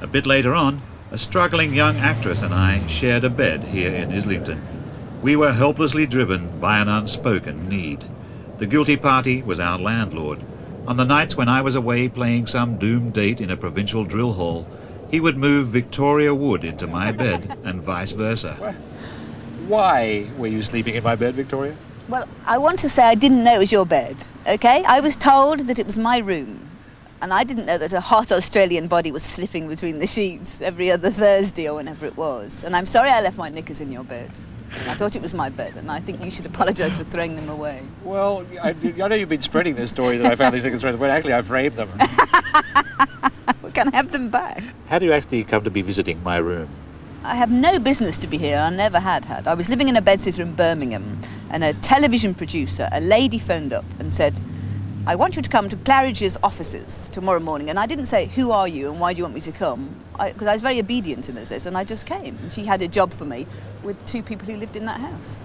A bit later on, a struggling young actress and I shared a bed here in Islington. We were helplessly driven by an unspoken need. The guilty party was our landlord. On the nights when I was away playing some doomed date in a provincial drill hall, he would move Victoria Wood into my bed and vice versa. Why were you sleeping in my bed, Victoria? Well, I want to say I didn't know it was your bed, okay? I was told that it was my room. And I didn't know that a hot Australian body was slipping between the sheets every other Thursday or whenever it was. And I'm sorry I left my knickers in your bed. I thought it was my bed, and I think you should apologise for throwing them away. Well, I know you've been spreading this story that I found these knickers thrown away. Actually, I framed them. We can have them back. How do you actually come to be visiting my room? I have no business to be here. I never had. I was living in a bedsitter in Birmingham, and a television producer, a lady, phoned up and said, I want you to come to Claridge's offices tomorrow morning. And I didn't say, who are you and why do you want me to come? Because I was very obedient in those days, and I just came. And she had a job for me with two people who lived in that house.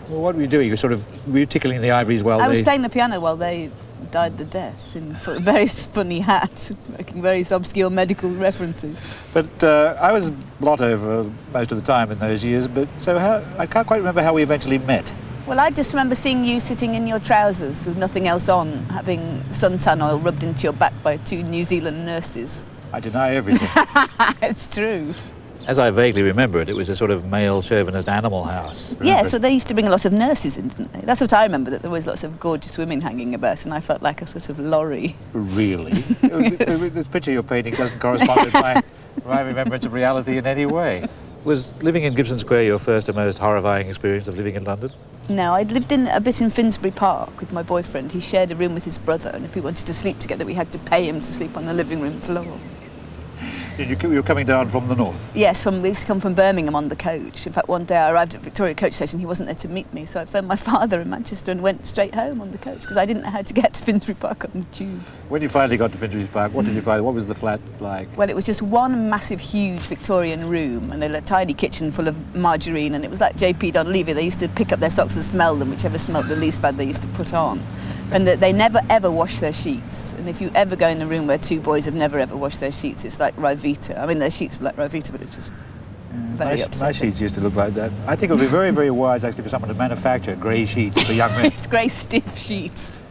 Well, what were you doing? Were you tickling the ivories while I was playing the piano while they died the death in a very funny hat, making very obscure medical references. But I was blot over most of the time in those years, but I can't quite remember how we eventually met. Well, I just remember seeing you sitting in your trousers with nothing else on, having suntan oil rubbed into your back by two New Zealand nurses. I deny everything. It's true. As I vaguely remember it, it was a sort of male chauvinist animal house. Remember? Yeah, so they used to bring a lot of nurses in, didn't they? That's what I remember, that there was lots of gorgeous women hanging about, and I felt like a sort of lorry. Really? Yes. This picture you're painting doesn't correspond with my remembrance of reality in any way. Was living in Gibson Square your first and most horrifying experience of living in London? No, I'd lived a bit in Finsbury Park with my boyfriend. He shared a room with his brother, and if we wanted to sleep together, we had to pay him to sleep on the living room floor. You were coming down from the north? Yes, we used to come from Birmingham on the coach. In fact, one day I arrived at Victoria coach station, he wasn't there to meet me, so I phoned my father in Manchester and went straight home on the coach, because I didn't know how to get to Finsbury Park on the tube. When you finally got to Finsbury Park, what did you find? What was the flat like? Well, it was just one massive, huge Victorian room, and a tiny kitchen full of margarine, and it was like J.P. Donlevy. They used to pick up their socks and smell them, whichever smelled the least bad they used to put on. And they never, ever wash their sheets. And if you ever go in a room where two boys have never, ever washed their sheets, it's like Rivita. I mean, their sheets were like Rivita, but it's just very upsetting. My sheets used to look like that. I think it would be very, very wise, actually, for someone to manufacture grey sheets for young men. It's grey, stiff sheets.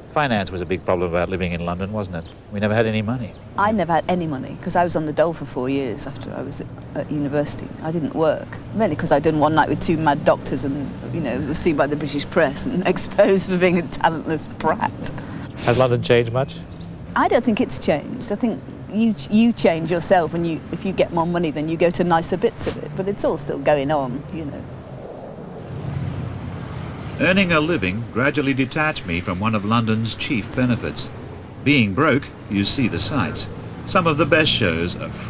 Finance was a big problem about living in London, wasn't it? We never had any money. I never had any money, because I was on the dole for 4 years after I was at university. I didn't work, mainly because I'd done one night with two mad doctors and, was seen by the British press and exposed for being a talentless brat. Has London changed much? I don't think it's changed. I think you change yourself, and if you get more money, then you go to nicer bits of it. But it's all still going on, Earning a living gradually detached me from one of London's chief benefits. Being broke, you see the sights. Some of the best shows are free.